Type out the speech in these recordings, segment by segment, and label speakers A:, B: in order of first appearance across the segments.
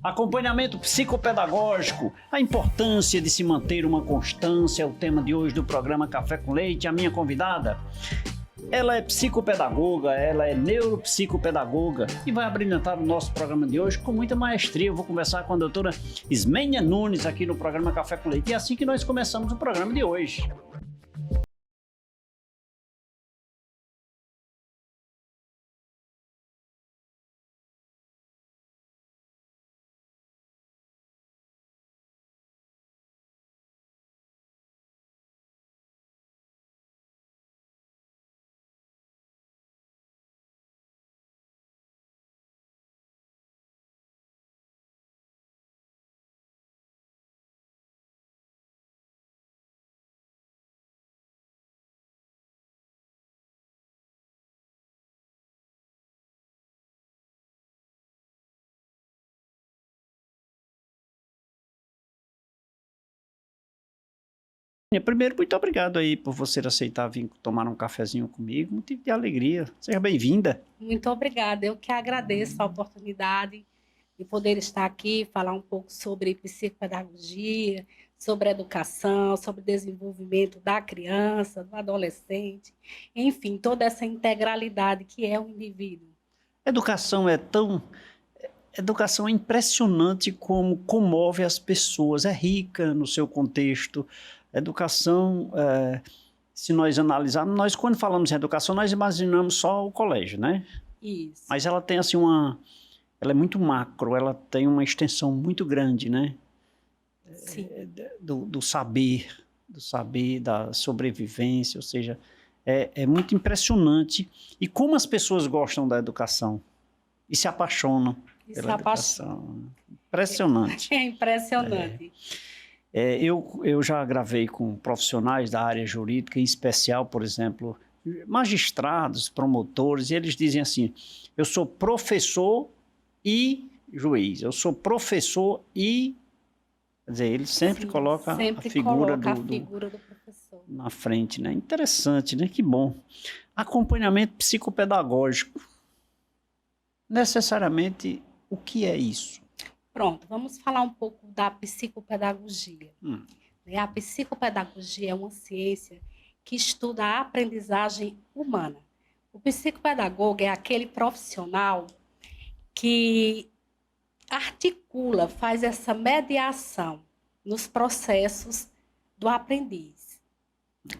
A: Acompanhamento psicopedagógico, a importância de se manter uma constância é o tema de hoje do programa Café com Leite. A minha convidada, ela é psicopedagoga, ela é neuropsicopedagoga e vai abrilhantar o nosso programa de hoje com muita maestria. Eu vou conversar com a doutora Ismênia Nunes aqui no programa Café com Leite. E é assim que nós começamos o programa de hoje. Primeiro, muito obrigado aí por você aceitar vir tomar um cafezinho comigo, motivo de alegria. Seja bem-vinda.
B: Muito obrigada, eu que agradeço a oportunidade de poder estar aqui, falar um pouco sobre psicopedagogia, sobre educação, sobre desenvolvimento da criança, do adolescente, enfim, toda essa integralidade que é o indivíduo.
A: Educação é impressionante como comove as pessoas, é rica no seu contexto. Educação, se nós analisarmos, nós quando falamos em educação, nós imaginamos só o colégio, né?
B: Isso.
A: Mas ela tem assim ela é muito macro, ela tem uma extensão muito grande, né?
B: Sim.
A: Do saber, da sobrevivência, ou seja, é muito impressionante. E como as pessoas gostam da educação e se apaixonam pela educação. Impressionante.
B: É impressionante.
A: Eu já gravei com profissionais da área jurídica, em especial, por exemplo, magistrados, promotores, e eles dizem assim, eu sou professor e juiz, eu sou professor e... Quer dizer, ele sempre coloca a figura do professor na frente, né? Interessante, né? Que bom. Acompanhamento psicopedagógico. Necessariamente, o que é isso?
B: Pronto, vamos falar um pouco da psicopedagogia. A psicopedagogia é uma ciência que estuda a aprendizagem humana. O psicopedagogo é aquele profissional que articula, faz essa mediação nos processos do aprendiz.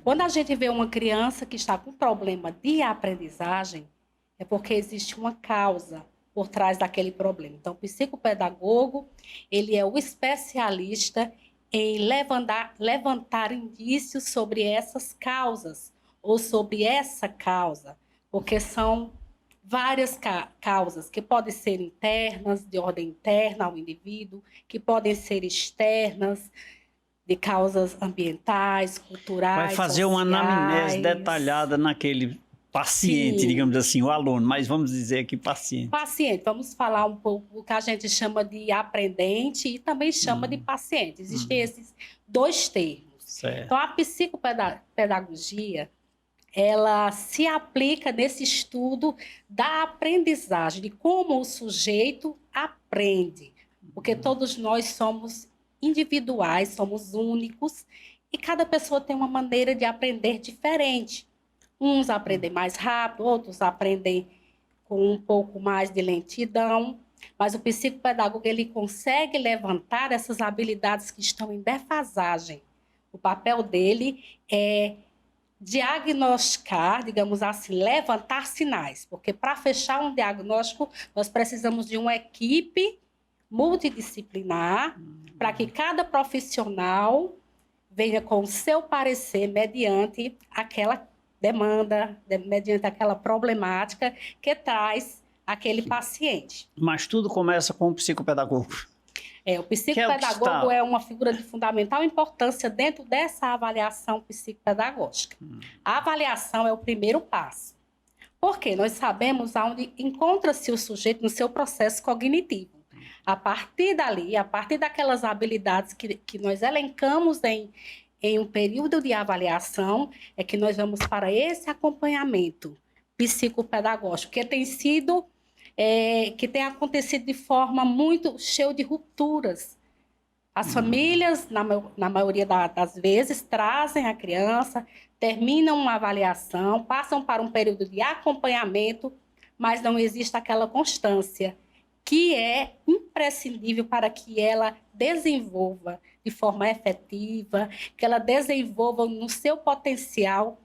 B: Quando a gente vê uma criança que está com problema de aprendizagem, é porque existe uma causa por trás daquele problema. Então, o psicopedagogo, ele é o especialista em levantar indícios sobre essas causas, ou sobre essa causa, porque são várias causas que podem ser internas, de ordem interna ao indivíduo, que podem ser externas, de causas ambientais, culturais,
A: vai fazer
B: sociais.
A: Uma anamnese detalhada naquele paciente, sim, digamos assim, o aluno, mas vamos dizer aqui paciente.
B: Paciente, vamos falar um pouco do que a gente chama de aprendente e também chama de paciente. Existem esses dois termos.
A: Certo.
B: Então, a psicopedagogia, ela se aplica nesse estudo da aprendizagem, de como o sujeito aprende. Porque todos nós somos individuais, somos únicos, e cada pessoa tem uma maneira de aprender diferente. Uns aprendem mais rápido, outros aprendem com um pouco mais de lentidão, mas o psicopedagogo ele consegue levantar essas habilidades que estão em defasagem. O papel dele é diagnosticar, digamos assim, levantar sinais, porque para fechar um diagnóstico nós precisamos de uma equipe multidisciplinar para que cada profissional venha com o seu parecer mediante aquela demanda, mediante aquela problemática que traz aquele paciente.
A: Mas tudo começa com o psicopedagogo.
B: O psicopedagogo é uma figura de fundamental importância dentro dessa avaliação psicopedagógica. A avaliação é o primeiro passo. Porque nós sabemos onde encontra-se o sujeito no seu processo cognitivo. A partir dali, a partir daquelas habilidades que nós elencamos em um período de avaliação, é que nós vamos para esse acompanhamento psicopedagógico, que tem sido que tem acontecido de forma muito cheia de rupturas. As famílias, na maioria das vezes, trazem a criança, terminam uma avaliação, passam para um período de acompanhamento, mas não existe aquela constância que é imprescindível para que ela desenvolva de forma efetiva, que ela desenvolva no seu potencial,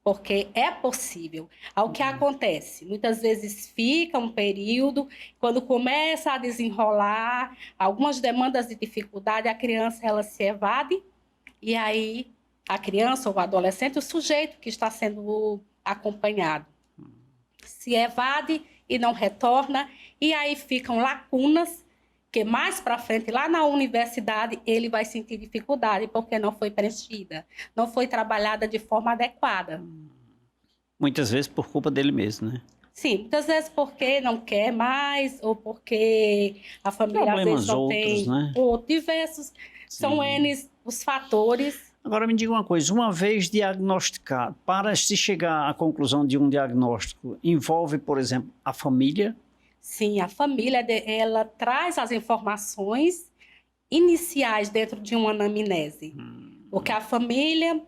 B: porque é possível. Ao que acontece, muitas vezes fica um período, quando começa a desenrolar algumas demandas de dificuldade, a criança ela se evade, e aí a criança ou o adolescente, o sujeito que está sendo acompanhado, se evade e não retorna, e aí ficam lacunas, que mais para frente, lá na universidade, ele vai sentir dificuldade, porque não foi preenchida, não foi trabalhada de forma adequada.
A: Muitas vezes por culpa dele mesmo, né?
B: Sim, muitas vezes porque não quer mais, ou porque a família
A: Problemas
B: às vezes não
A: outros,
B: tem,
A: né?
B: ou diversos, são N os fatores.
A: Agora me diga uma coisa, uma vez diagnosticado, para se chegar à conclusão de um diagnóstico, envolve, por exemplo, a família?
B: Sim, a família, ela traz as informações iniciais dentro de uma anamnese. Porque a família,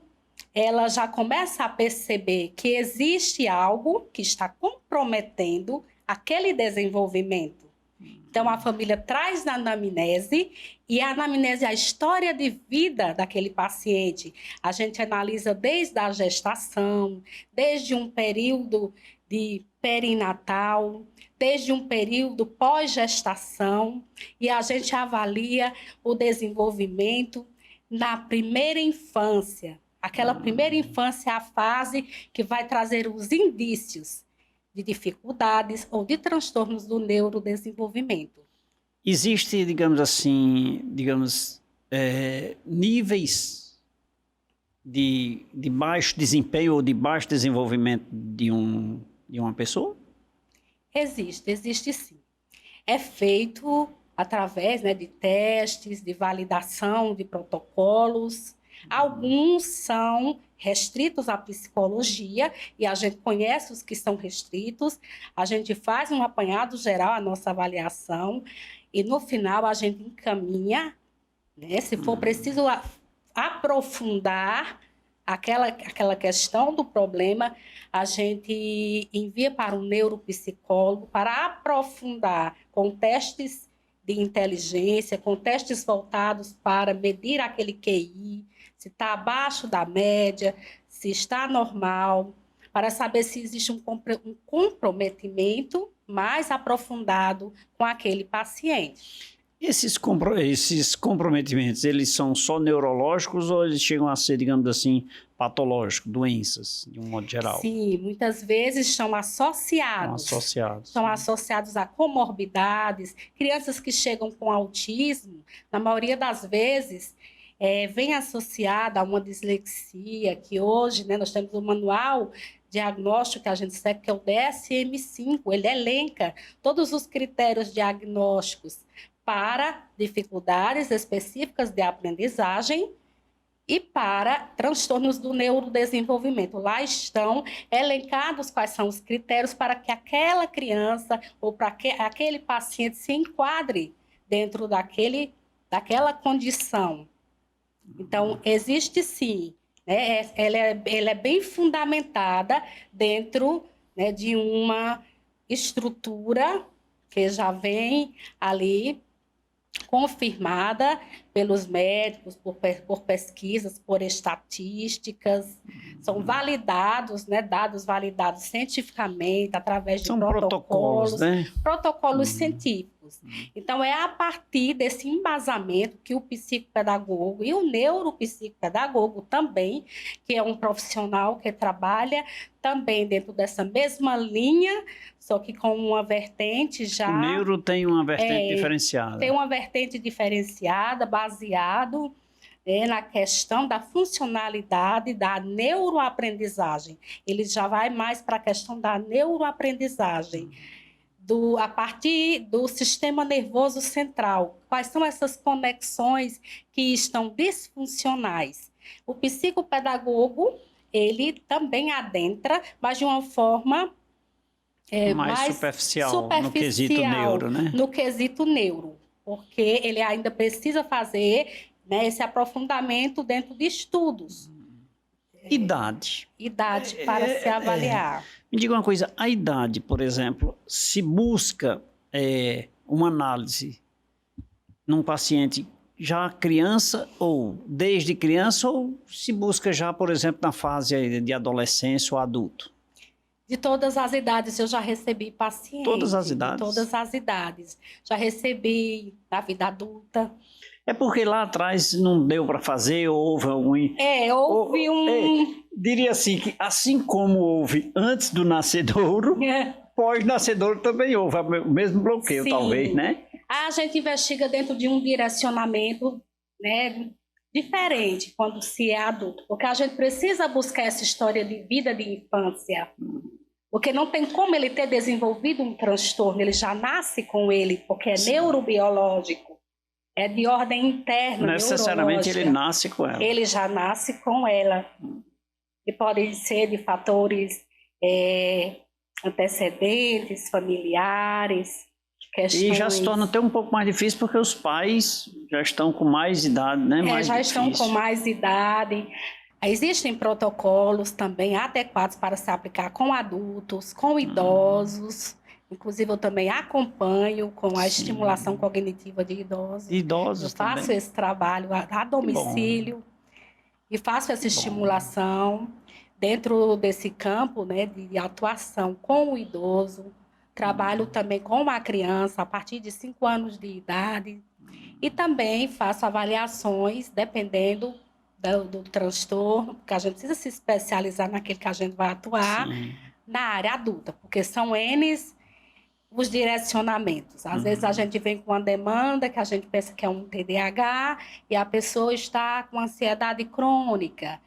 B: ela já começa a perceber que existe algo que está comprometendo aquele desenvolvimento. Então, a família traz na anamnese, e a anamnese é a história de vida daquele paciente. A gente analisa desde a gestação, desde um período de perinatal, desde um período pós-gestação, e a gente avalia o desenvolvimento na primeira infância. Aquela primeira infância é a fase que vai trazer os indícios de dificuldades ou de transtornos do neurodesenvolvimento.
A: Existe, digamos assim, níveis de baixo desempenho ou de baixo desenvolvimento de uma pessoa?
B: Existe sim. É feito através, né, de testes, de validação de protocolos. Alguns são restritos à psicologia, e a gente conhece os que são restritos, a gente faz um apanhado geral, a nossa avaliação, e no final a gente encaminha, né, se for preciso aprofundar aquela questão do problema, a gente envia para um neuropsicólogo para aprofundar com testes de inteligência, com testes voltados para medir aquele QI, se está abaixo da média, se está normal, para saber se existe um comprometimento mais aprofundado com aquele paciente.
A: Esses comprometimentos, eles são só neurológicos ou eles chegam a ser, digamos assim, patológicos, doenças, de um modo geral?
B: Sim, muitas vezes são associados. São associados a comorbidades. Crianças que chegam com autismo, na maioria das vezes, vem associada a uma dislexia, que hoje, né, nós temos o manual diagnóstico que a gente segue, que é o DSM-5, ele elenca todos os critérios diagnósticos para dificuldades específicas de aprendizagem e para transtornos do neurodesenvolvimento. Lá estão elencados quais são os critérios para que aquela criança ou para que aquele paciente se enquadre dentro daquela condição. Então, existe sim, né? Ela é bem fundamentada dentro, né, de uma estrutura que já vem ali confirmada pelos médicos, por pesquisas, por estatísticas, são validados, né, dados validados cientificamente, através de protocolos, né? Protocolos científicos. Então, é a partir desse embasamento que o psicopedagogo e o neuropsicopedagogo também, que é um profissional que trabalha também dentro dessa mesma linha, só que com uma vertente já...
A: O neuro tem uma vertente diferenciada.
B: Tem uma vertente diferenciada, baseado, né, na questão da funcionalidade da neuroaprendizagem. Ele já vai mais para a questão da neuroaprendizagem, a partir do sistema nervoso central. Quais são essas conexões que estão disfuncionais? O psicopedagogo, ele também adentra, mas de uma forma
A: mais superficial no quesito neuro, né?
B: No quesito neuro, porque ele ainda precisa fazer, né, esse aprofundamento dentro de estudos.
A: Idade.
B: Idade para se avaliar.
A: Me diga uma coisa, a idade, por exemplo, se busca uma análise num paciente já criança ou desde criança ou se busca já, por exemplo, na fase de adolescência ou adulto?
B: De todas as idades eu já recebi pacientes.
A: Todas as idades?
B: De todas as idades. Já recebi na vida adulta.
A: É porque lá atrás não deu para fazer, houve diria assim, que assim como houve antes do nascedouro, pós-nascedouro também houve o mesmo bloqueio, sim, talvez, né?
B: A gente investiga dentro de um direcionamento, né, diferente quando se é adulto, porque a gente precisa buscar essa história de vida de infância, porque não tem como ele ter desenvolvido um transtorno, ele já nasce com ele, porque é, sim, neurobiológico. É de ordem interna,
A: necessariamente ele nasce com ela.
B: Ele já nasce com ela. E podem ser de fatores antecedentes, familiares, questões...
A: E já se torna até um pouco mais difícil porque os pais já estão com mais idade, né?
B: Estão com mais idade. Existem protocolos também adequados para se aplicar com adultos, com idosos... Inclusive, eu também acompanho com a, sim, estimulação cognitiva de idosos.
A: Idosos
B: eu faço
A: também.
B: Esse trabalho a domicílio e faço essa estimulação dentro desse campo, né, de atuação com o idoso. Trabalho também com a criança a partir de 5 anos de idade e também faço avaliações dependendo do transtorno, porque a gente precisa se especializar naquele que a gente vai atuar, sim, na área adulta, porque são N's os direcionamentos. Às vezes a gente vem com uma demanda que a gente pensa que é um TDAH e a pessoa está com ansiedade crônica,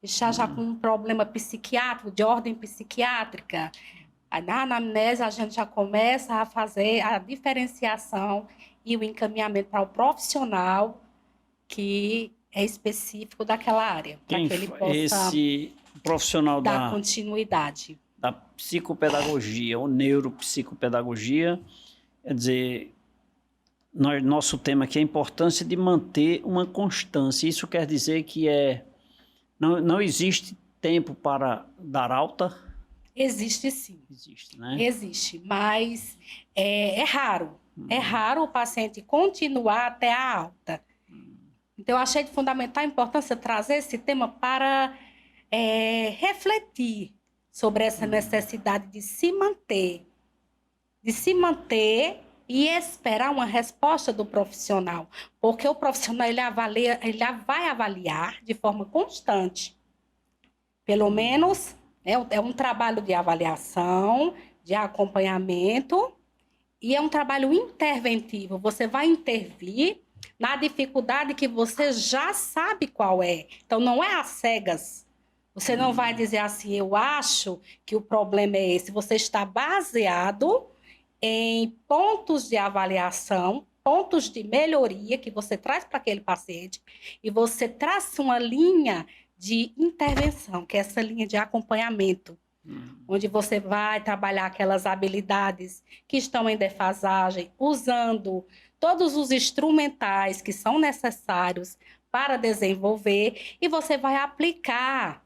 B: está já com um problema psiquiátrico, de ordem psiquiátrica. Aí, na anamnese, a gente já começa a fazer a diferenciação e o encaminhamento para o profissional que é específico daquela área, para que ele possa
A: esse profissional
B: dar continuidade.
A: Da psicopedagogia ou neuropsicopedagogia, quer dizer, nosso tema aqui é a importância de manter uma constância. Isso quer dizer que não existe tempo para dar alta?
B: Existe sim.
A: Existe, né?
B: Existe, mas é raro. É raro o paciente continuar até a alta. Então, eu achei de fundamental a importância de trazer esse tema para refletir sobre essa necessidade de se manter e esperar uma resposta do profissional, porque o profissional ele vai avaliar de forma constante, pelo menos é um trabalho de avaliação, de acompanhamento e é um trabalho interventivo. Você vai intervir na dificuldade que você já sabe qual é. Então, não é às cegas. Você não vai dizer assim, eu acho que o problema é esse. Você está baseado em pontos de avaliação, pontos de melhoria que você traz para aquele paciente e você traça uma linha de intervenção, que é essa linha de acompanhamento, onde você vai trabalhar aquelas habilidades que estão em defasagem, usando todos os instrumentais que são necessários para desenvolver e você vai aplicar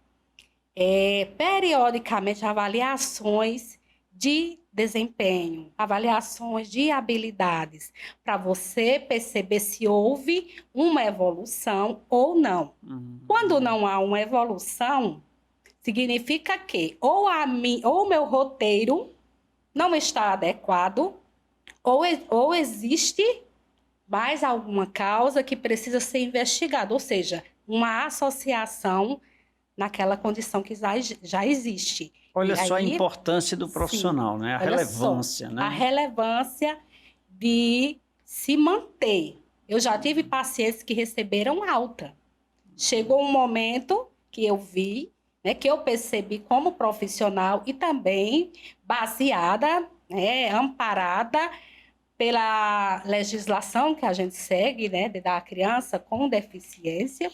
B: periodicamente avaliações de desempenho, avaliações de habilidades, para você perceber se houve uma evolução ou não. Quando não há uma evolução, significa que ou o meu roteiro não está adequado, ou existe mais alguma causa que precisa ser investigada, ou seja, uma associação naquela condição que já existe.
A: Olha só a importância do profissional, sim, né? A relevância, né?
B: A relevância de se manter. Eu já tive pacientes que receberam alta. Chegou um momento que eu vi, né, que eu percebi como profissional e também baseada, amparada pela legislação que a gente segue, né, da criança com deficiência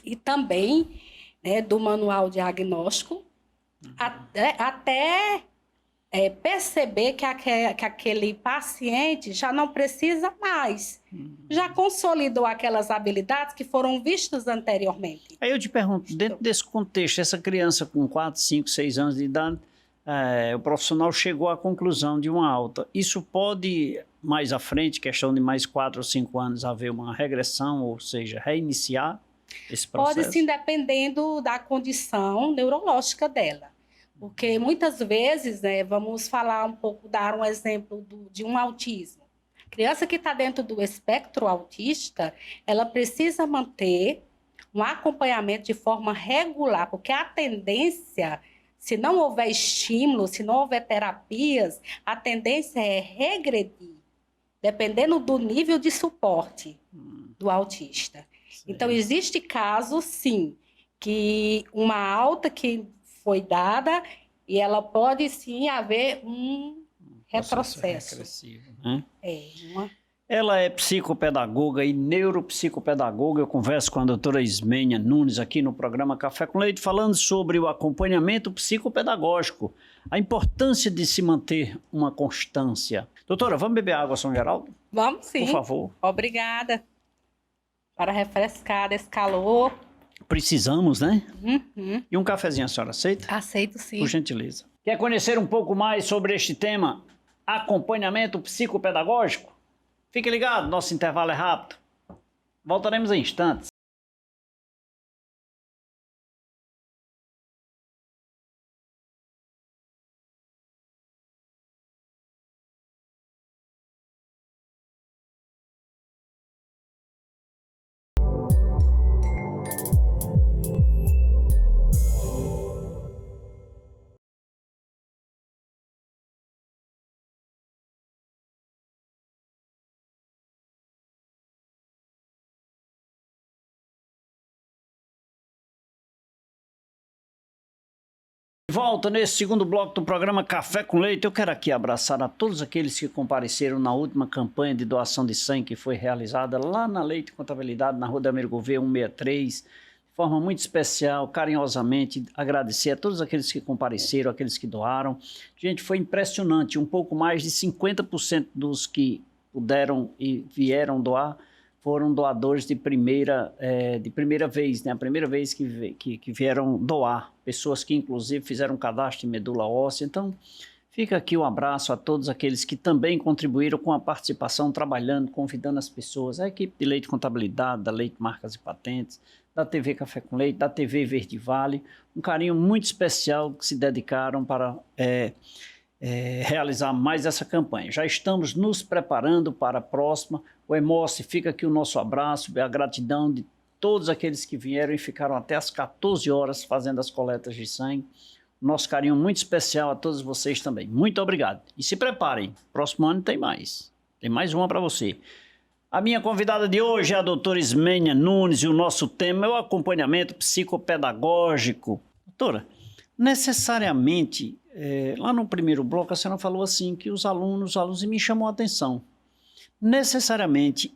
B: e também do manual diagnóstico, até perceber que aquele paciente já não precisa mais, já consolidou aquelas habilidades que foram vistas anteriormente.
A: Aí eu te pergunto, dentro desse contexto, essa criança com 4, 5, 6 anos de idade, o profissional chegou à conclusão de uma alta. Isso pode, mais à frente, questão de mais 4 ou 5 anos, haver uma regressão, ou seja, reiniciar esse processo?
B: Pode sim, dependendo da condição neurológica dela. Porque muitas vezes, vamos falar um pouco, dar um exemplo de um autismo. A criança que está dentro do espectro autista, ela precisa manter um acompanhamento de forma regular, porque a tendência, se não houver estímulo, se não houver terapias, a tendência é regredir, dependendo do nível de suporte do autista. Sim. Então, existe casos, sim, que uma alta que foi dada e ela pode, sim, haver um retrocesso.
A: Regressivo, né? Ela é psicopedagoga e neuropsicopedagoga. Eu converso com a doutora Ismênia Nunes aqui no programa Café com Leite, falando sobre o acompanhamento psicopedagógico, a importância de se manter uma constância. Doutora, vamos beber água, São Geraldo?
B: Vamos sim.
A: Por favor.
B: Obrigada. Para refrescar desse calor.
A: Precisamos, né? E um cafezinho, a senhora aceita?
B: Aceito, sim.
A: Por gentileza. Quer conhecer um pouco mais sobre este tema, acompanhamento psicopedagógico? Fique ligado, nosso intervalo é rápido. Voltaremos em instantes. Volta nesse segundo bloco do programa Café com Leite. Eu quero aqui abraçar a todos aqueles que compareceram na última campanha de doação de sangue que foi realizada lá na Leite Contabilidade, na Rua Delmiro Gouveia 163. De forma muito especial, carinhosamente, agradecer a todos aqueles que compareceram, aqueles que doaram. Gente, foi impressionante. Um pouco mais de 50% dos que puderam e vieram doar foram doadores de primeira vez, né? A primeira vez que vieram doar. Pessoas que, inclusive, fizeram cadastro em medula óssea. Então, fica aqui um abraço a todos aqueles que também contribuíram com a participação, trabalhando, convidando as pessoas. A equipe de Leite Contabilidade, da Leite Marcas e Patentes, da TV Café com Leite, da TV Verde Vale. Um carinho muito especial que se dedicaram para realizar mais essa campanha. Já estamos nos preparando para a próxima. O Emoce, fica aqui o nosso abraço, a gratidão de todos aqueles que vieram e ficaram até as 14 horas fazendo as coletas de sangue. Nosso carinho muito especial a todos vocês também. Muito obrigado. E se preparem, próximo ano tem mais. Tem mais uma para você. A minha convidada de hoje é a doutora Ismênia Nunes e o nosso tema é o acompanhamento psicopedagógico. Doutora, necessariamente, lá no primeiro bloco a senhora falou assim que os alunos e me chamou a atenção. Necessariamente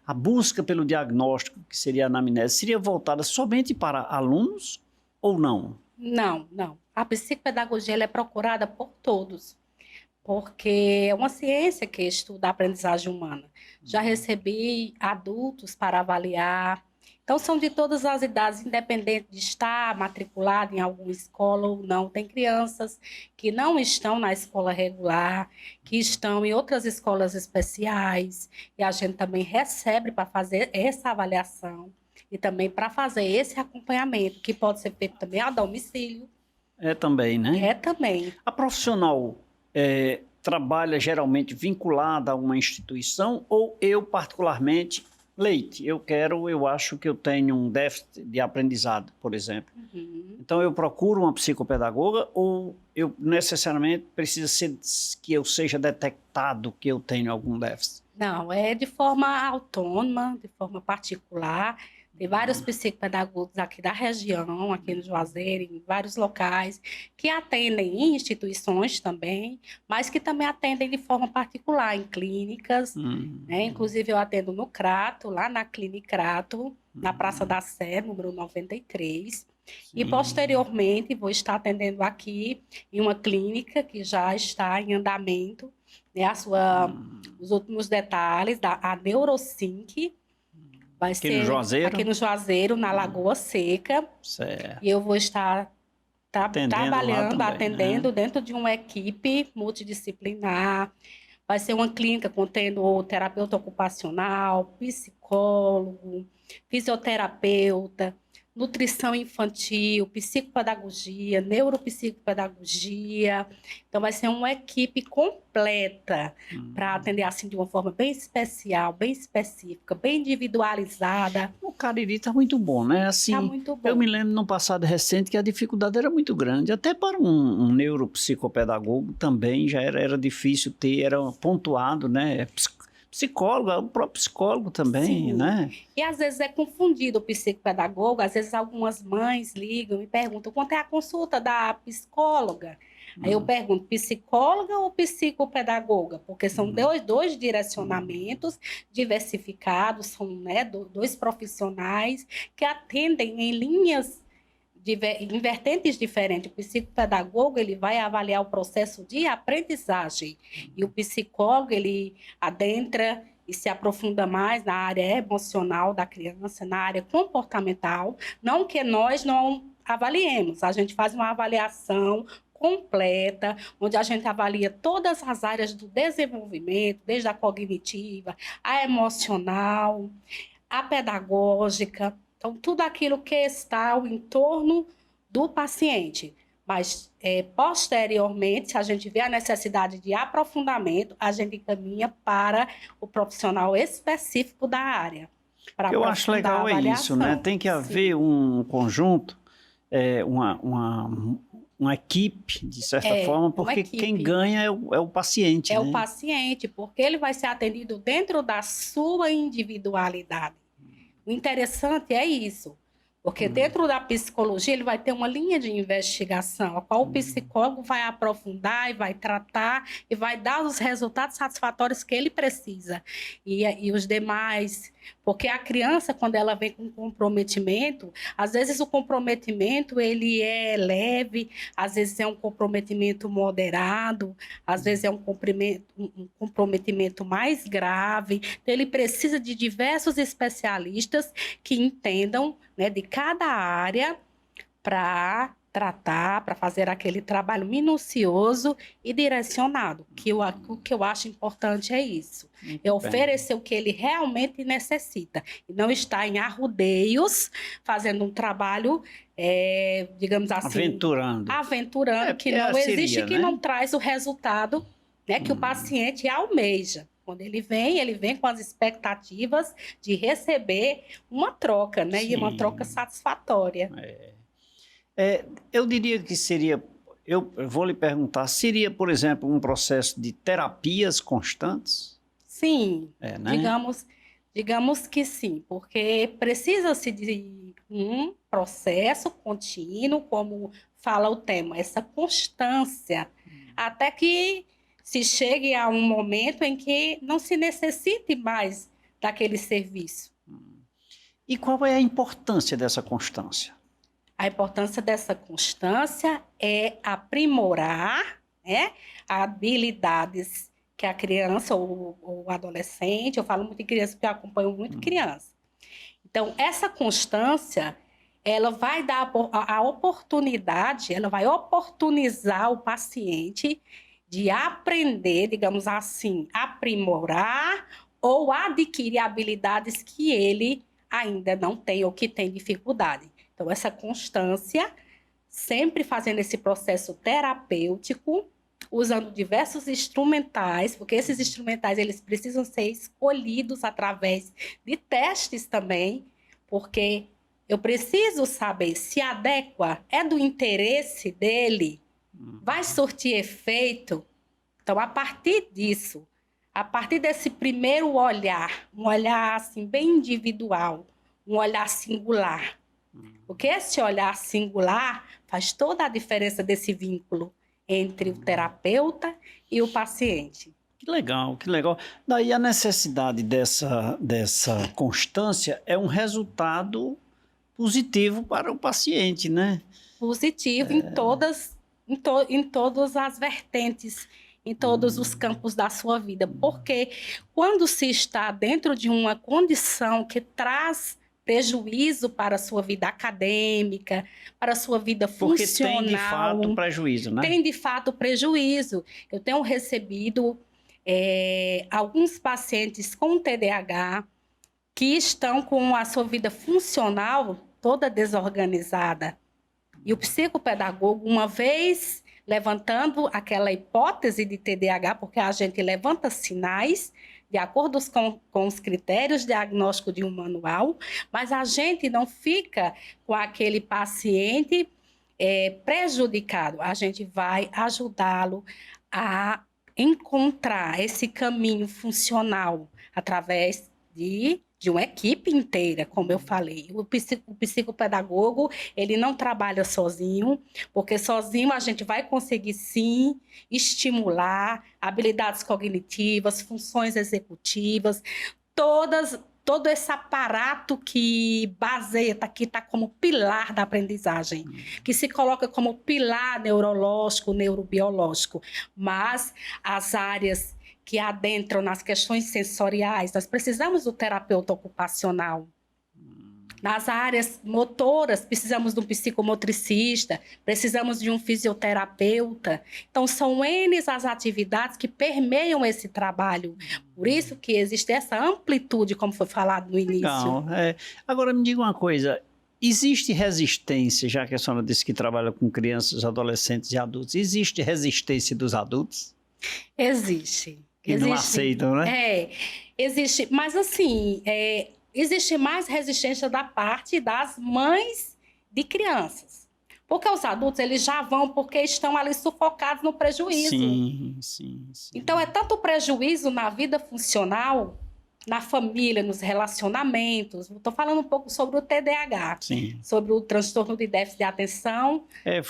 A: a busca pelo diagnóstico, que seria a anamnese, seria voltada somente para alunos ou não?
B: Não. A psicopedagogia ela é procurada por todos, porque é uma ciência que estuda a aprendizagem humana. Já recebi adultos para avaliar. Então, são de todas as idades, independente de estar matriculado em alguma escola ou não. Tem crianças que não estão na escola regular, que estão em outras escolas especiais, e a gente também recebe para fazer essa avaliação e também para fazer esse acompanhamento, que pode ser feito também a domicílio.
A: É também, né?
B: É também.
A: A profissional trabalha geralmente vinculada a uma instituição ou eu, particularmente... Leite, eu acho que eu tenho um déficit de aprendizado, por exemplo. Então, eu procuro uma psicopedagoga ou eu necessariamente preciso que eu seja detectado que eu tenho algum déficit?
B: Não, é de forma autônoma, de forma particular. Tem vários psicopedagogos aqui da região, aqui no Juazeiro, em vários locais, que atendem em instituições também, mas que também atendem de forma particular, em clínicas. Né? Inclusive, eu atendo no Crato, lá na Clínica Crato, na Praça da Sé, número 93. E, posteriormente, vou estar atendendo aqui em uma clínica que já está em andamento, né, os últimos detalhes, a Neurosync, vai
A: Aqui
B: ser
A: no Juazeiro?
B: aqui no Juazeiro, na Lagoa Seca.
A: Certo.
B: E eu vou estar trabalhando, atendendo dentro de uma equipe multidisciplinar. Vai ser uma clínica contendo terapeuta ocupacional, psicólogo, fisioterapeuta, nutrição infantil, psicopedagogia, neuropsicopedagogia. Então, vai ser uma equipe completa para atender assim de uma forma bem especial, bem específica, bem individualizada.
A: O Cariri está muito bom, né? Assim,
B: tá muito bom.
A: Eu me lembro no passado recente que a dificuldade era muito grande. Até para um neuropsicopedagogo também já era difícil ter, era pontuado, né? Psicólogo, o próprio psicólogo também,
B: Sim.
A: né?
B: E às vezes é confundido o psicopedagogo, às vezes algumas mães ligam e perguntam quanto é a consulta da psicóloga. Aí eu pergunto, psicóloga ou psicopedagoga? Porque são dois direcionamentos diversificados, são, né, dois profissionais que atendem em linhas em vertentes diferentes. O psicopedagogo, ele vai avaliar o processo de aprendizagem e o psicólogo, ele adentra e se aprofunda mais na área emocional da criança, na área comportamental. Não que nós não avaliemos, a gente faz uma avaliação completa, onde a gente avalia todas as áreas do desenvolvimento, desde a cognitiva, a emocional, a pedagógica. Então, tudo aquilo que está ao entorno do paciente. Mas, posteriormente, se a gente vê a necessidade de aprofundamento, a gente encaminha para o profissional específico da área.
A: Eu acho legal é isso, né? Tem que haver um conjunto, uma equipe, de certa forma, porque quem ganha é o paciente.
B: É, né?
A: O
B: paciente, porque ele vai ser atendido dentro da sua individualidade. O interessante é isso, porque dentro da psicologia ele vai ter uma linha de investigação, a qual o psicólogo vai aprofundar e vai tratar e vai dar os resultados satisfatórios que ele precisa. E os demais, porque a criança, quando ela vem com comprometimento, às vezes o comprometimento ele é leve, às vezes é um comprometimento moderado, às vezes é um comprometimento mais grave. Então, ele precisa de diversos especialistas que entendam, né, de cada área para tratar, para fazer aquele trabalho minucioso e direcionado. O que eu acho importante é isso. É oferecer o que ele realmente necessita. E não estar em arrudeios, fazendo um trabalho, digamos assim... Aventurando, que não existe, né? Que não traz o resultado, né, que o paciente almeja. Quando ele vem com as expectativas de receber uma troca, né? Sim. E uma troca satisfatória.
A: Eu diria que seria, eu vou lhe perguntar, seria, por exemplo, um processo de terapias constantes?
B: Sim, né? digamos que sim, porque precisa-se de um processo contínuo, como fala o tema, essa constância, até que se chegue a um momento em que não se necessite mais daquele serviço.
A: E qual é a importância dessa constância?
B: A importância dessa constância é aprimorar, né, habilidades que a criança ou o adolescente, eu falo muito em criança porque eu acompanho muito criança. Então, essa constância, ela vai dar a oportunidade, ela vai oportunizar o paciente de aprender, digamos assim, aprimorar ou adquirir habilidades que ele ainda não tem ou que tem dificuldade. Então, essa constância, sempre fazendo esse processo terapêutico, usando diversos instrumentais, porque esses instrumentais eles precisam ser escolhidos através de testes também, porque eu preciso saber se adequa, é do interesse dele, vai surtir efeito. Então, a partir disso, a partir desse primeiro olhar, um olhar assim, bem individual, um olhar singular, porque esse olhar singular faz toda a diferença desse vínculo entre o terapeuta e o paciente.
A: Que legal, que legal. Daí a necessidade dessa constância é um resultado positivo para o paciente, né?
B: Positivo em todas as vertentes, em todos os campos da sua vida. Porque quando se está dentro de uma condição que traz prejuízo para a sua vida acadêmica, para a sua vida funcional.
A: Porque tem, de fato, prejuízo, né?
B: Tem, de fato, prejuízo. Eu tenho recebido alguns pacientes com TDAH que estão com a sua vida funcional toda desorganizada. E o psicopedagogo, uma vez levantando aquela hipótese de TDAH, porque a gente levanta sinais de acordo com os critérios diagnósticos de um manual, mas a gente não fica com aquele paciente prejudicado. A gente vai ajudá-lo a encontrar esse caminho funcional através de uma equipe inteira, como eu falei. O psicopedagogo, ele não trabalha sozinho, porque sozinho a gente vai conseguir, sim, estimular habilidades cognitivas, funções executivas, todo esse aparato que baseia, que está como pilar da aprendizagem, que se coloca como pilar neurológico, neurobiológico, mas as áreas que adentram nas questões sensoriais, nós precisamos do terapeuta ocupacional. Nas áreas motoras, precisamos de um psicomotricista, precisamos de um fisioterapeuta. Então, são N as atividades que permeiam esse trabalho. Por isso que existe essa amplitude, como foi falado no início.
A: Legal. Agora, me diga uma coisa. Existe resistência, já que a senhora disse que trabalha com crianças, adolescentes e adultos, existe resistência dos adultos?
B: Existe.
A: Que não aceitam, né?
B: Existe. Mas, assim, existe mais resistência da parte das mães de crianças. Porque os adultos, eles já vão porque estão ali sufocados no prejuízo.
A: Sim.
B: Então, é tanto prejuízo na vida funcional, na família, nos relacionamentos. Estou falando um pouco sobre o TDAH, sobre o transtorno de déficit de atenção.
A: Eu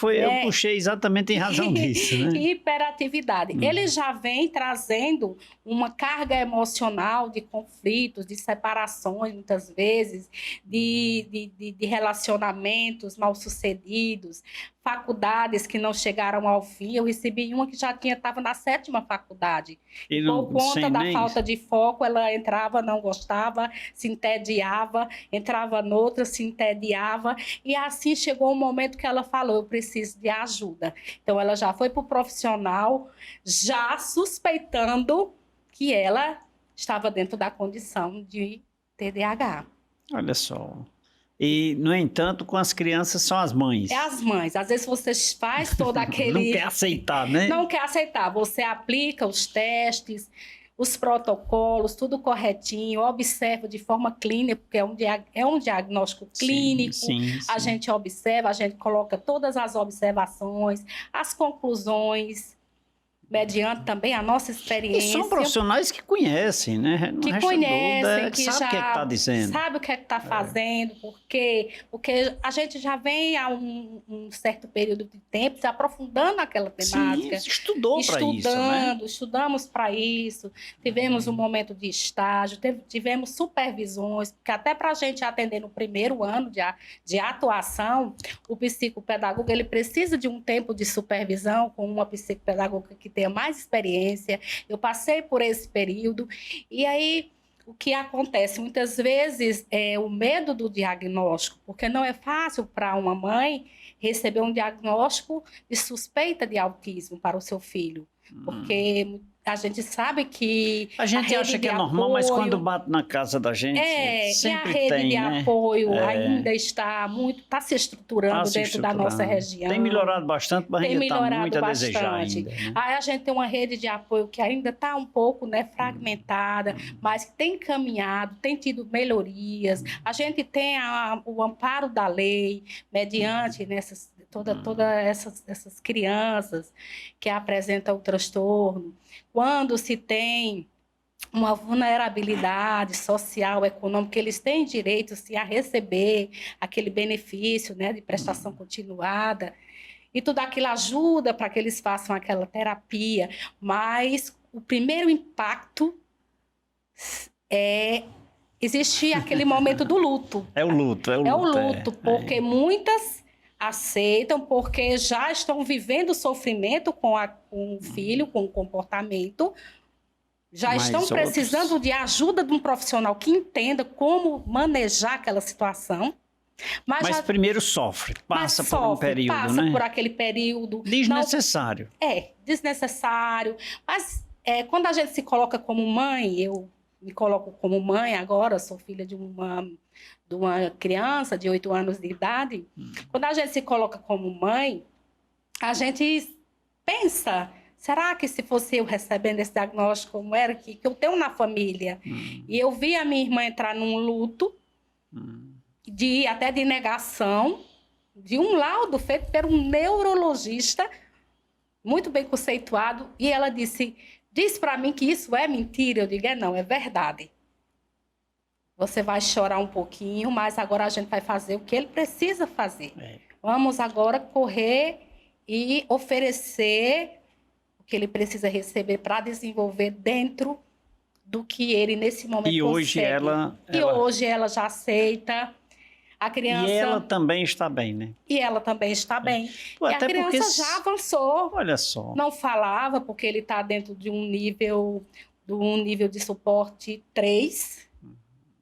A: puxei exatamente em razão disso, né?
B: E hiperatividade. Ele já vem trazendo uma carga emocional de conflitos, de separações, muitas vezes, de relacionamentos mal-sucedidos, faculdades que não chegaram ao fim. Eu recebi uma que já estava na 7ª faculdade. E por conta da falta de foco, ela entrava, não gostava, se entediava, entrava noutra, se entediava. E assim chegou um momento que ela falou, eu preciso de ajuda. Então, ela já foi para o profissional, já suspeitando que ela estava dentro da condição de TDAH.
A: Olha só. E, no entanto, com as crianças são as mães.
B: É as mães. Às vezes você faz todo aquele...
A: Não quer aceitar, né?
B: Não quer aceitar. Você aplica os testes, os protocolos, tudo corretinho, observa de forma clínica, porque é um diagnóstico clínico. Sim. A gente observa, a gente coloca todas as observações, as conclusões, mediante também a nossa experiência.
A: E são profissionais que conhecem, né? Não
B: que conhecem, que
A: sabe
B: já
A: o que está dizendo.
B: Sabe o que está fazendo, porque a gente já vem há um certo período de tempo se aprofundando naquela temática.
A: Sim, estudou para isso, né?
B: Estudamos para isso, tivemos um momento de estágio, tivemos supervisões, porque até para a gente atender no primeiro ano de atuação, o psicopedagogo ele precisa de um tempo de supervisão com uma psicopedagoga que tenha mais experiência. Eu passei por esse período e aí o que acontece muitas vezes é o medo do diagnóstico, porque não é fácil para uma mãe receber um diagnóstico de suspeita de autismo para o seu filho, porque a gente sabe que
A: a gente acha que é normal, mas quando bate na casa da gente, sempre tem,
B: e a rede de apoio ainda está se estruturando dentro da nossa região.
A: Tem melhorado bastante, mas ainda está muito a desejar ainda, né?
B: Aí a gente tem uma rede de apoio que ainda está um pouco, né, fragmentada, mas que tem caminhado, tem tido melhorias. A gente tem o amparo da lei, mediante todas essas crianças que apresentam o transtorno. Quando se tem uma vulnerabilidade social, econômica, eles têm direito a receber aquele benefício, né, de prestação continuada, e tudo aquilo ajuda para que eles façam aquela terapia, mas o primeiro impacto é existe aquele momento do luto.
A: É o luto.
B: É o luto, porque muitas aceitam, porque já estão vivendo sofrimento com o filho, com o comportamento, já estão precisando de ajuda de um profissional que entenda como manejar aquela situação. Mas
A: primeiro sofre, passa por um período,
B: passa por aquele período.
A: Desnecessário.
B: Desnecessário. Mas quando a gente se coloca como mãe, eu me coloco como mãe agora, sou filha de uma criança de 8 anos de idade. Quando a gente se coloca como mãe, a gente pensa, será que se fosse eu recebendo esse diagnóstico, como era que eu tenho na família, e eu vi a minha irmã entrar num luto, até de negação, de um laudo feito por um neurologista, muito bem conceituado, e ela disse para mim que isso é mentira. Eu digo, não, é verdade. Você vai chorar um pouquinho, mas agora a gente vai fazer o que ele precisa fazer. Vamos agora correr e oferecer o que ele precisa receber para desenvolver dentro do que ele, nesse momento, consegue. Hoje ela já aceita. A criança...
A: E ela também está bem, né?
B: E ela também está bem.
A: Pô,
B: e a criança já avançou.
A: Olha só.
B: Não falava, porque ele está dentro de um nível de suporte 3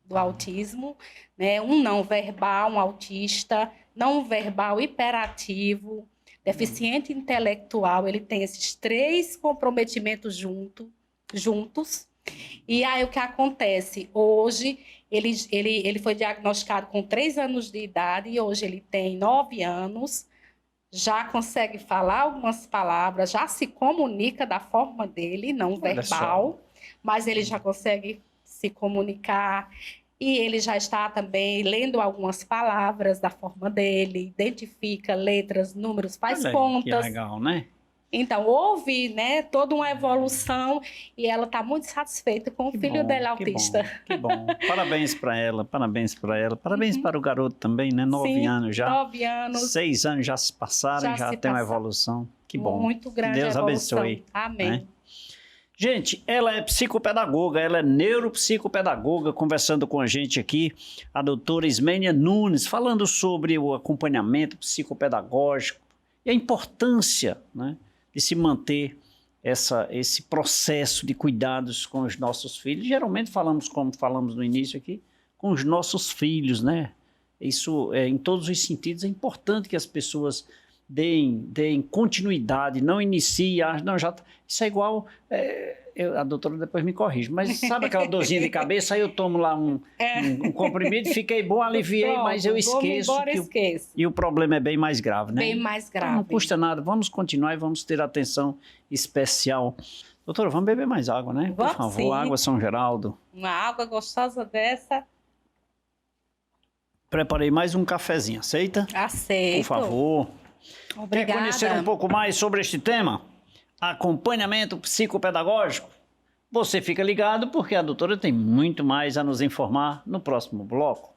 B: do autismo, né? Um não verbal, um autista, não verbal hiperativo, deficiente intelectual. Ele tem esses 3 comprometimentos juntos. E aí o que acontece? Hoje ele foi diagnosticado com 3 anos de idade e hoje ele tem 9 anos, já consegue falar algumas palavras, já se comunica da forma dele, não verbal, mas ele já consegue se comunicar e ele já está também lendo algumas palavras da forma dele, identifica letras, números, faz contas.
A: Que legal, né?
B: Então, houve, né, toda uma evolução e ela está muito satisfeita com o filho dela autista.
A: Que bom. Parabéns para ela, parabéns para ela. Parabéns para o garoto também, né? 9 anos já.
B: 9 anos.
A: 6 anos já se passaram, já tem uma evolução. Que bom.
B: Muito grande
A: Deus
B: evolução.
A: Abençoe.
B: Amém.
A: Né? Gente, ela é psicopedagoga, ela é neuropsicopedagoga, conversando com a gente aqui, a doutora Ismênia Nunes, falando sobre o acompanhamento psicopedagógico e a importância, né, de se manter esse processo de cuidados com os nossos filhos. Geralmente falamos, como falamos no início aqui, com os nossos filhos, né? Isso, em todos os sentidos, é importante que as pessoas deem continuidade, não iniciem, não, já, isso é igual, a doutora depois me corrige, mas sabe aquela dorzinha de cabeça, aí eu tomo lá um comprimido, fiquei bom, aliviei, mas eu esqueço. E o problema é bem mais grave, né?
B: Bem mais grave.
A: Então, não custa nada, vamos continuar e vamos ter atenção especial. Doutora, vamos beber mais água, né? Por favor, sim. Água São Geraldo.
B: Uma água gostosa dessa.
A: Preparei mais um cafezinho, aceita?
B: Aceito.
A: Por favor.
B: Obrigada.
A: Quer conhecer um pouco mais sobre este tema? Acompanhamento psicopedagógico? Você fica ligado porque a doutora tem muito mais a nos informar no próximo bloco.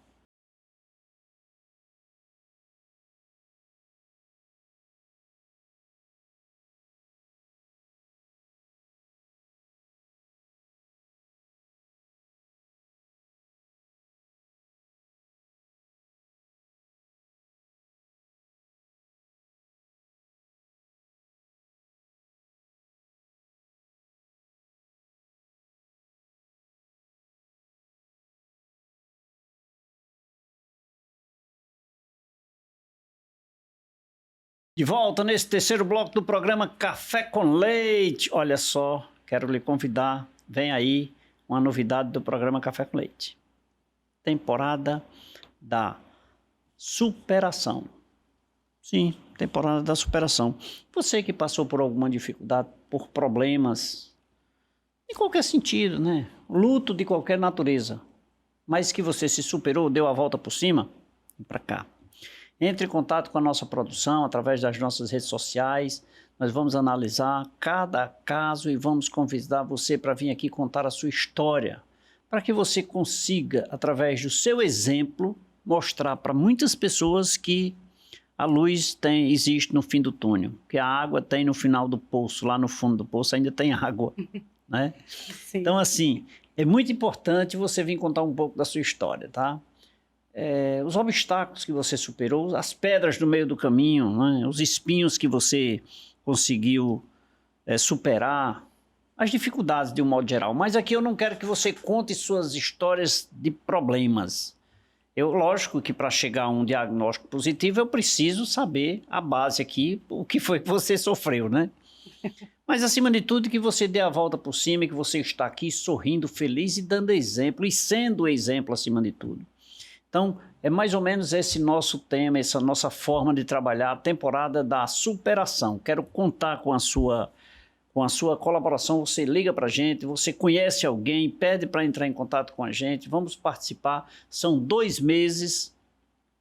A: De volta nesse terceiro bloco do programa Café com Leite. Olha só, quero lhe convidar, vem aí uma novidade do programa Café com Leite. Temporada da superação. Sim, temporada da superação. Você que passou por alguma dificuldade, por problemas, em qualquer sentido, né? Luto de qualquer natureza, mas que você se superou, deu a volta por cima, vem pra cá. Entre em contato com a nossa produção através das nossas redes sociais. Nós vamos analisar cada caso e vamos convidar você para vir aqui contar a sua história, para que você consiga, através do seu exemplo, mostrar para muitas pessoas que a luz existe no fim do túnel, que a água tem no final do poço, lá no fundo do poço ainda tem água, né?
B: Sim.
A: Então, assim, é muito importante você vir contar um pouco da sua história, tá? Os obstáculos que você superou, as pedras no meio do caminho, né? Os espinhos que você conseguiu superar, as dificuldades de um modo geral. Mas aqui eu não quero que você conte suas histórias de problemas. Lógico que para chegar a um diagnóstico positivo eu preciso saber a base aqui, o que foi que você sofreu, né? Mas acima de tudo que você dê a volta por cima e que você está aqui sorrindo, feliz e dando exemplo e sendo exemplo acima de tudo. Então, é mais ou menos esse nosso tema, essa nossa forma de trabalhar, a temporada da superação. Quero contar com a sua colaboração. Você liga para a gente, você conhece alguém, pede para entrar em contato com a gente, vamos participar. São 2 meses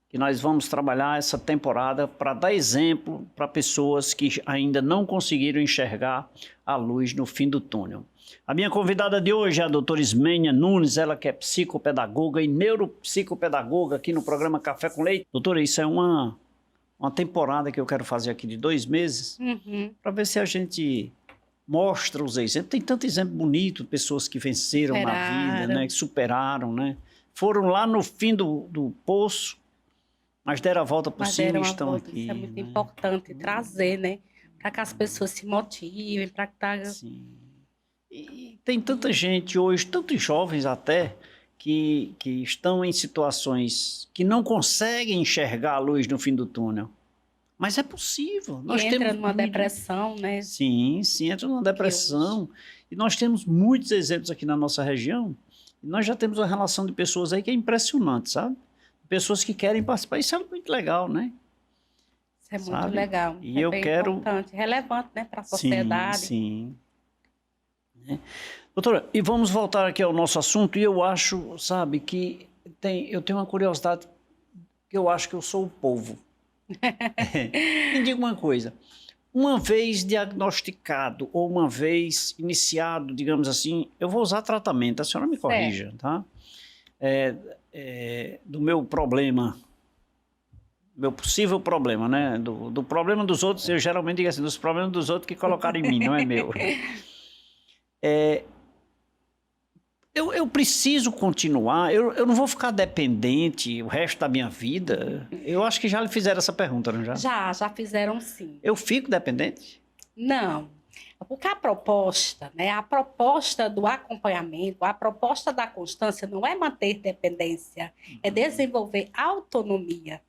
A: que nós vamos trabalhar essa temporada para dar exemplo para pessoas que ainda não conseguiram enxergar a luz no fim do túnel. A minha convidada de hoje é a doutora Ismênia Nunes, ela que é psicopedagoga e neuropsicopedagoga aqui no programa Café com Leite. Doutora, isso é uma temporada que eu quero fazer aqui de 2 meses, para ver se a gente mostra os exemplos. Tem tanto exemplo bonito, pessoas que venceram na vida, né, que superaram, né? Foram lá no fim do poço, mas deram a volta por cima e estão aqui.
B: Isso é muito importante trazer, né? Para que as pessoas se motivem, para que
A: Sim. E tem tanta gente hoje, tantos jovens até, que estão em situações que não conseguem enxergar a luz no fim do túnel. Mas é possível.
B: Entra numa depressão, né?
A: Sim, entra numa depressão. E nós temos muitos exemplos aqui na nossa região. E nós já temos uma relação de pessoas aí que é impressionante, sabe? Pessoas que querem participar. Isso é muito legal, né?
B: Isso é muito legal.
A: E eu quero...
B: importante, relevante, né, para a sociedade.
A: Sim. Doutora, e vamos voltar aqui ao nosso assunto. E eu acho, sabe, que eu tenho uma curiosidade, que eu acho que eu sou o povo. Me diga uma coisa. Uma vez diagnosticado ou uma vez iniciado, digamos assim, eu vou usar tratamento, a senhora me corrija, tá? Do meu problema, meu possível problema, né? Do problema dos outros, eu geralmente digo assim, dos problemas dos outros que colocaram em mim, não é meu. Eu preciso continuar, eu não vou ficar dependente o resto da minha vida. Eu acho que já lhe fizeram essa pergunta, não já?
B: Já fizeram sim.
A: Eu fico dependente?
B: Não, porque a proposta, né, a proposta do acompanhamento, a proposta da constância não é manter dependência, é desenvolver autonomia.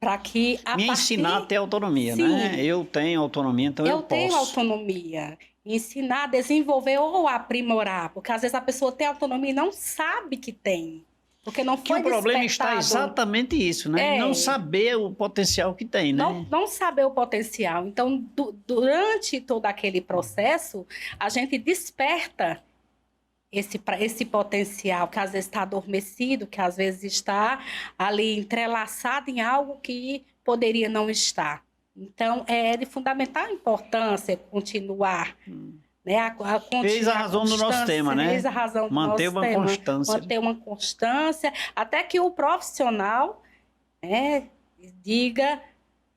B: Para que
A: me ensinar a ter autonomia,
B: sim,
A: né? Eu tenho autonomia, então eu posso.
B: Eu tenho autonomia. Ensinar, desenvolver ou aprimorar, porque às vezes a pessoa tem autonomia e não sabe que tem, porque não foi
A: despertado. Que o problema
B: está
A: exatamente isso, né? Não saber o potencial que tem, né?
B: Não saber o potencial. Então, durante todo aquele processo, a gente desperta esse potencial que às vezes está adormecido, que às vezes está ali entrelaçado em algo que poderia não estar. Então, é de fundamental importância continuar. Né,
A: Fez a razão do nosso tema, né?
B: Fez a razão do
A: manter
B: nosso
A: uma
B: tema.
A: Constância.
B: Manter uma constância, até que o profissional, né, diga,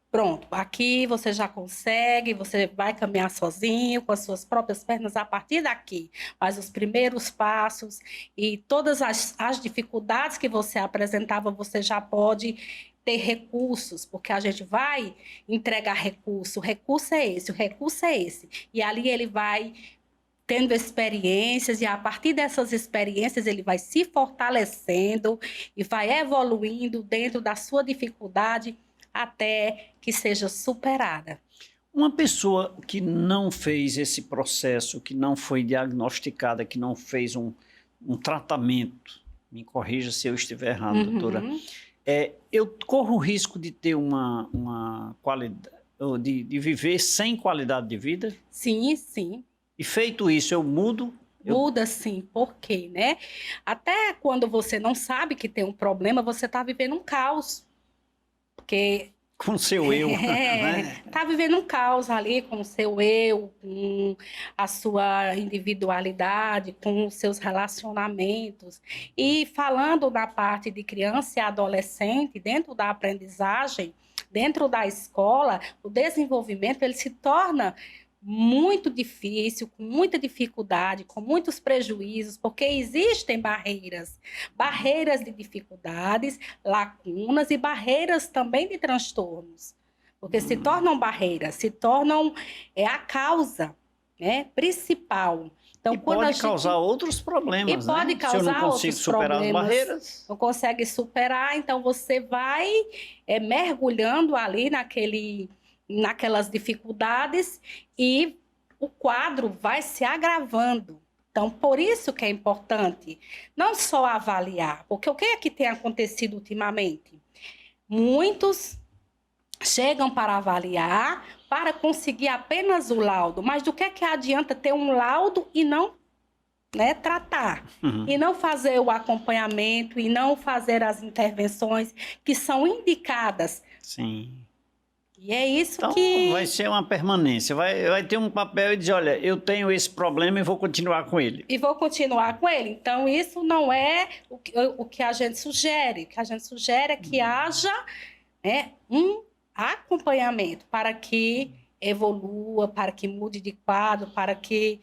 B: pronto, aqui você já consegue, você vai caminhar sozinho, com as suas próprias pernas a partir daqui. Mas os primeiros passos e todas as dificuldades que você apresentava, você já pode ter recursos, porque a gente vai entregar recurso. O recurso é esse, o recurso é esse. E ali ele vai tendo experiências, e a partir dessas experiências ele vai se fortalecendo e vai evoluindo dentro da sua dificuldade até que seja superada.
A: Uma pessoa que não fez esse processo, que não foi diagnosticada, que não fez um tratamento, me corrija se eu estiver errado, doutora, eu corro o risco de ter uma qualidade, de viver sem qualidade de vida?
B: Sim, sim.
A: E feito isso, eu mudo?
B: Muda sim, por quê, né? Até quando você não sabe que tem um problema, você está vivendo um caos. Porque...
A: Com o seu eu.
B: Né? Tá vivendo um caos ali com o seu eu, com a sua individualidade, com os seus relacionamentos. E falando da parte de criança e adolescente, dentro da aprendizagem, dentro da escola, o desenvolvimento ele se torna muito difícil, com muita dificuldade, com muitos prejuízos, porque existem barreiras de dificuldades, lacunas e barreiras também de transtornos, porque se tornam barreiras, se tornam a causa, né, principal. Então,
A: e pode causar outros problemas,
B: e pode causar
A: se eu não consigo superar as barreiras.
B: Não consegue superar, então você vai mergulhando ali naquelas dificuldades e o quadro vai se agravando. Então, por isso que é importante não só avaliar, porque o que é que tem acontecido ultimamente? Muitos chegam para avaliar, para conseguir apenas o laudo, mas do que adianta ter um laudo e não tratar, e não fazer o acompanhamento, e não fazer as intervenções que são indicadas.
A: Sim.
B: E é isso
A: então,
B: que...
A: vai ser uma permanência, vai ter um papel e dizer, olha, eu tenho esse problema e vou continuar com ele.
B: Então, isso não é o que a gente sugere. O que a gente sugere é que haja um acompanhamento para que evolua, para que mude de quadro, para que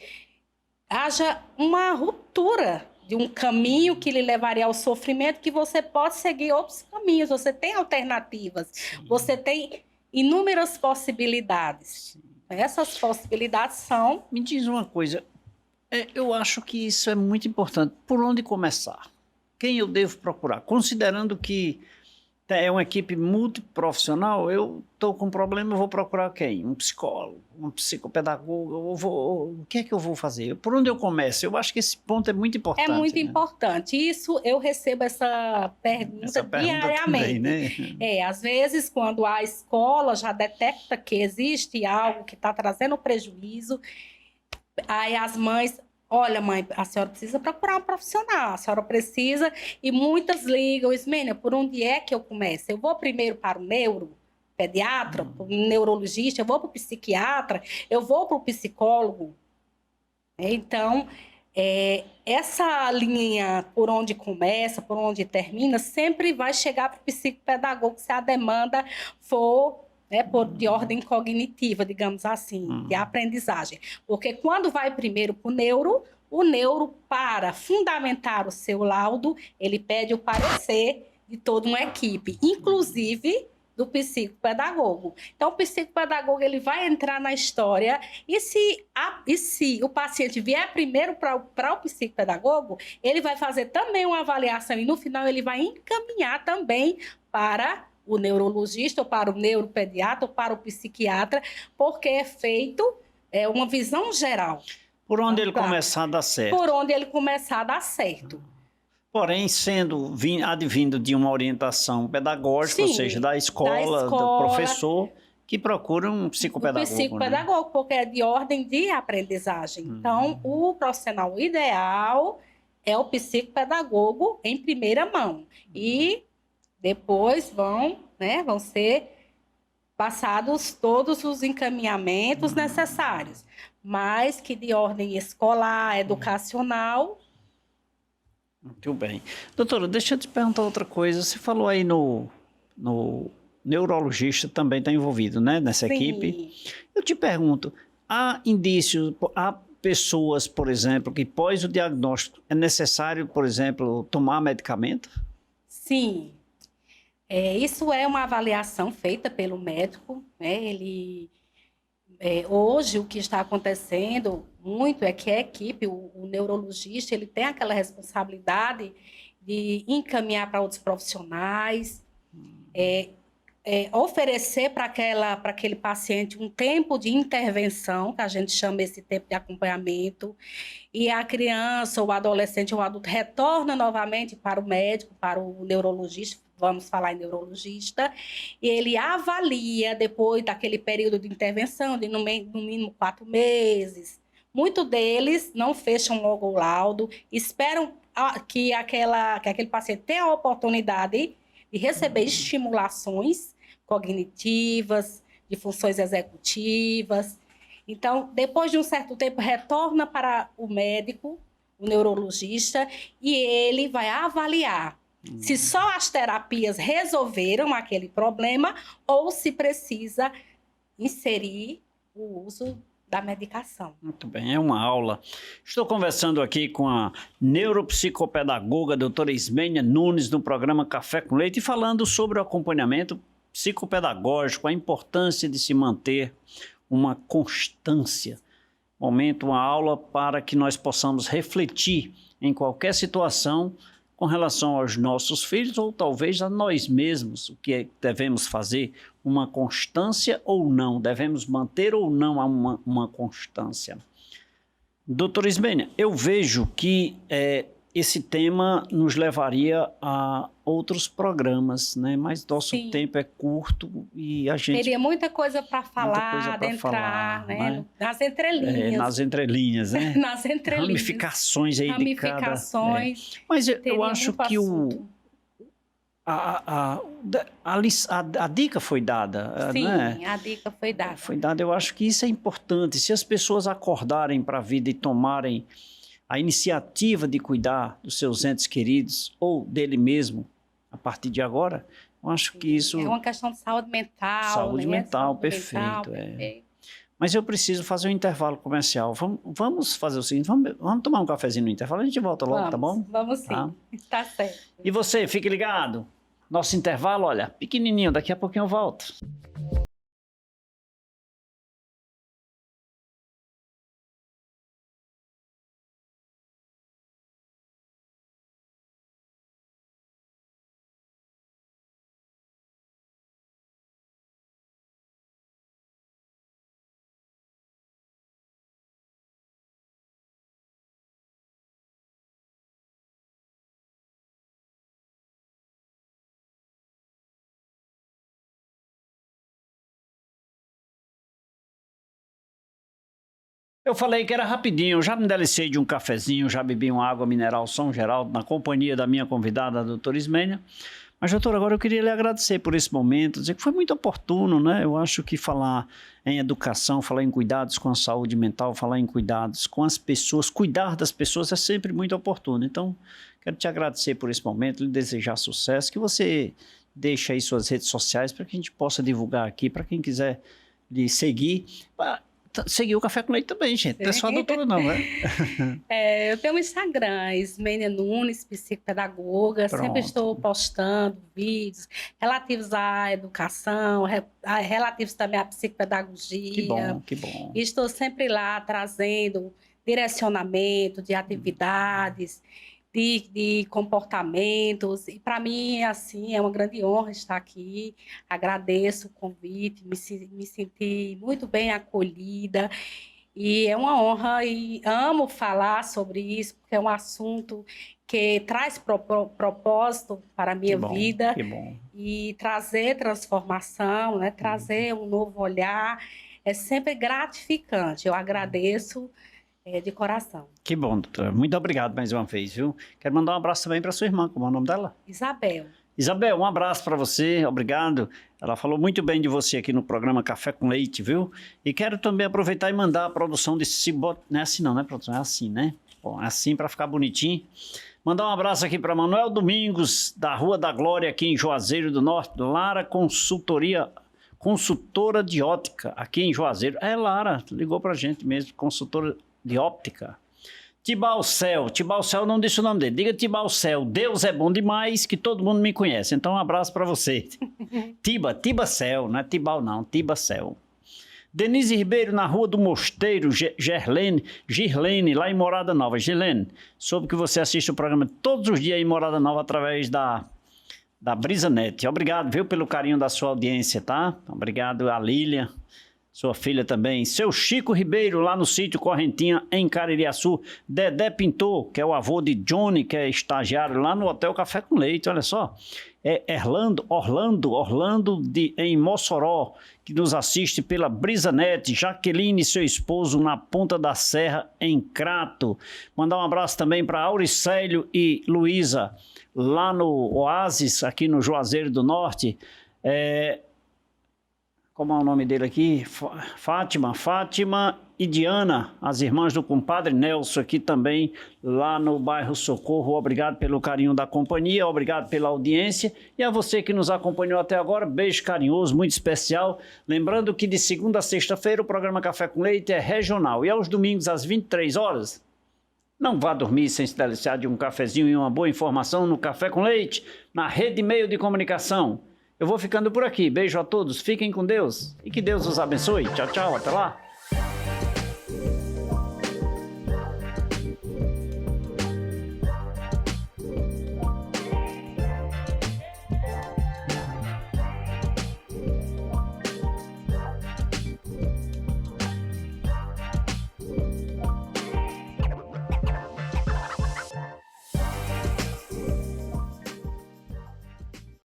B: haja uma ruptura de um caminho que lhe levaria ao sofrimento, que você pode seguir outros caminhos, você tem alternativas, você tem inúmeras possibilidades. Essas possibilidades são...
A: Me diz uma coisa, eu acho que isso é muito importante. Por onde começar? Quem eu devo procurar? Considerando que é uma equipe multiprofissional, eu estou com um problema, eu vou procurar quem? Um psicólogo, um psicopedagogo, o que é que eu vou fazer? Por onde eu começo? Eu acho que esse ponto é muito importante.
B: É muito importante. Isso, eu recebo essa pergunta diariamente.
A: Também, né?
B: Às vezes, quando a escola já detecta que existe algo que está trazendo prejuízo, aí as mães... Olha, mãe, a senhora precisa procurar um profissional, a senhora precisa... E muitas ligam, Ismênia, por onde é que eu começo? Eu vou primeiro para o neuropediatra, para o neurologista, eu vou para o psiquiatra, eu vou para o psicólogo. Então, essa linha por onde começa, por onde termina, sempre vai chegar para o psicopedagogo se a demanda for... de ordem cognitiva, digamos assim, de aprendizagem. Porque quando vai primeiro para o neuro, para fundamentar o seu laudo, ele pede o parecer de toda uma equipe, inclusive do psicopedagogo. Então, o psicopedagogo ele vai entrar na história e se o paciente vier primeiro para o psicopedagogo, ele vai fazer também uma avaliação e no final ele vai encaminhar também para o neurologista, ou para o neuropediatra, ou para o psiquiatra, porque é feito uma visão geral.
A: Por onde ele começar a dar certo.
B: Por onde ele começar a dar certo.
A: Porém, advindo de uma orientação pedagógica, ou seja, da escola, do professor, que procura um psicopedagogo.
B: Um psicopedagogo, porque é de ordem de aprendizagem. Então, o profissional ideal é o psicopedagogo em primeira mão. E depois vão ser passados todos os encaminhamentos necessários, mas que de ordem escolar, educacional.
A: Muito bem. Doutora, deixa eu te perguntar outra coisa. Você falou aí no neurologista também está envolvido, né, nessa equipe. Eu te pergunto, há indícios, há pessoas, por exemplo, que pós o diagnóstico é necessário, por exemplo, tomar medicamento?
B: Sim. Isso é uma avaliação feita pelo médico, né? Hoje, o que está acontecendo muito é que a equipe, o neurologista, ele tem aquela responsabilidade de encaminhar para outros profissionais, oferecer para aquele paciente um tempo de intervenção, que a gente chama esse tempo de acompanhamento, e a criança, ou o adolescente, ou o adulto retorna novamente para o médico, para o neurologista, vamos falar em neurologista, e ele avalia depois daquele período de intervenção, de no mínimo 4 meses. Muitos deles não fecham logo o laudo, esperam que aquele paciente tenha a oportunidade de receber estimulações cognitivas, de funções executivas. Então, depois de um certo tempo, retorna para o médico, o neurologista, e ele vai avaliar se só as terapias resolveram aquele problema ou se precisa inserir o uso da medicação.
A: Muito bem, é uma aula. Estou conversando aqui com a neuropsicopedagoga doutora Ismênia Nunes, no programa Café com Leite, falando sobre o acompanhamento psicopedagógico, a importância de se manter uma constância. Momento, uma aula para que nós possamos refletir em qualquer situação com relação aos nossos filhos ou talvez a nós mesmos, o que devemos fazer, uma constância ou não, devemos manter ou não uma constância. Doutora Ismênia, eu vejo que esse tema nos levaria a outros programas, né? Mas nosso
B: Sim.
A: tempo é curto e a gente...
B: Teria muita coisa para falar, adentrar, né? Nas entrelinhas.
A: Nas entrelinhas, né?
B: Nas entrelinhas.
A: Ramificações aí de cada...
B: Ramificações.
A: Mas eu acho que a dica foi dada.
B: Sim,
A: né?
B: a dica foi dada.
A: Foi dada, eu acho que isso é importante. Se as pessoas acordarem para a vida e tomarem a iniciativa de cuidar dos seus entes queridos ou dele mesmo, a partir de agora, eu acho que isso...
B: É uma questão de saúde mental.
A: Saúde mental,
B: saúde
A: perfeito.
B: mental, perfeito.
A: Mas eu preciso fazer um intervalo comercial. Vamos fazer o seguinte, vamos tomar um cafezinho no intervalo, a gente volta logo, tá bom?
B: Vamos sim, tá certo.
A: E você, fique ligado. Nosso intervalo, olha, pequenininho, daqui a pouquinho eu volto. Eu falei que era rapidinho, já me delicei de um cafezinho, já bebi uma água mineral São Geraldo, na companhia da minha convidada, a doutora Ismênia. Mas, doutor, agora eu queria lhe agradecer por esse momento, dizer que foi muito oportuno, né? Eu acho que falar em educação, falar em cuidados com a saúde mental, falar em cuidados com as pessoas, cuidar das pessoas é sempre muito oportuno. Então, quero te agradecer por esse momento, lhe desejar sucesso, que você deixe aí suas redes sociais para que a gente possa divulgar aqui, para quem quiser lhe seguir. Seguir o Café com Leite também, gente. Não é só a doutora, não, né?
B: Eu tenho um Instagram, Ismênia Nunes, psicopedagoga.
A: Pronto.
B: Sempre estou postando vídeos relativos à educação, relativos também à psicopedagogia.
A: Que bom, que bom.
B: E estou sempre lá trazendo direcionamento de atividades, de comportamentos. E para mim, assim, é uma grande honra estar aqui. Agradeço o convite, me senti muito bem acolhida. E é uma honra e amo falar sobre isso, porque é um assunto que traz propósito para a minha vida.
A: Que bom.
B: E trazer transformação, né? Trazer um novo olhar. É sempre gratificante. Eu agradeço de coração.
A: Que bom, doutora. Muito obrigado mais uma vez, viu? Quero mandar um abraço também para sua irmã. Como é o nome dela?
B: Isabel.
A: Isabel, um abraço para você, obrigado. Ela falou muito bem de você aqui no programa Café com Leite, viu? E quero também aproveitar e mandar a produção desse cibot... Não é assim não, né, produção? É assim, né? Bom, é assim para ficar bonitinho. Mandar um abraço aqui para Manuel Domingos, da Rua da Glória, aqui em Juazeiro do Norte. Lara Consultora de Ótica, aqui em Juazeiro. Lara, ligou para a gente mesmo, consultora de óptica. Tibalcel não disse o nome dele. Diga Tibalcel, Deus é bom demais, que todo mundo me conhece. Então um abraço para você. Tibacel, não é Tibal não, Tibacel. Denise Ribeiro, na Rua do Mosteiro, Girlene, lá em Morada Nova. Girlene, soube que você assiste o programa todos os dias em Morada Nova através da BrisaNet. Obrigado, viu, pelo carinho da sua audiência, tá? Obrigado a Lília, sua filha também. Seu Chico Ribeiro, lá no sítio Correntinha, em Caririaçu. Dedé Pintor, que é o avô de Johnny, que é estagiário lá no Hotel Café com Leite, olha só. Orlando em Mossoró, que nos assiste pela BrisaNet. Jaqueline e seu esposo na Ponta da Serra, em Crato. Mandar um abraço também para Auricélio e Luísa, lá no Oásis, aqui no Juazeiro do Norte. como é o nome dele aqui? Fátima e Diana, as irmãs do compadre Nelson aqui também, lá no bairro Socorro. Obrigado pelo carinho da companhia, obrigado pela audiência. E a você que nos acompanhou até agora, beijo carinhoso, muito especial. Lembrando que de segunda a sexta-feira o programa Café com Leite é regional. E aos domingos, às 23 horas, não vá dormir sem se deliciar de um cafezinho e uma boa informação no Café com Leite, na Rede Meio de Comunicação. Eu vou ficando por aqui. Beijo a todos, fiquem com Deus e que Deus os abençoe. Tchau, tchau, até lá.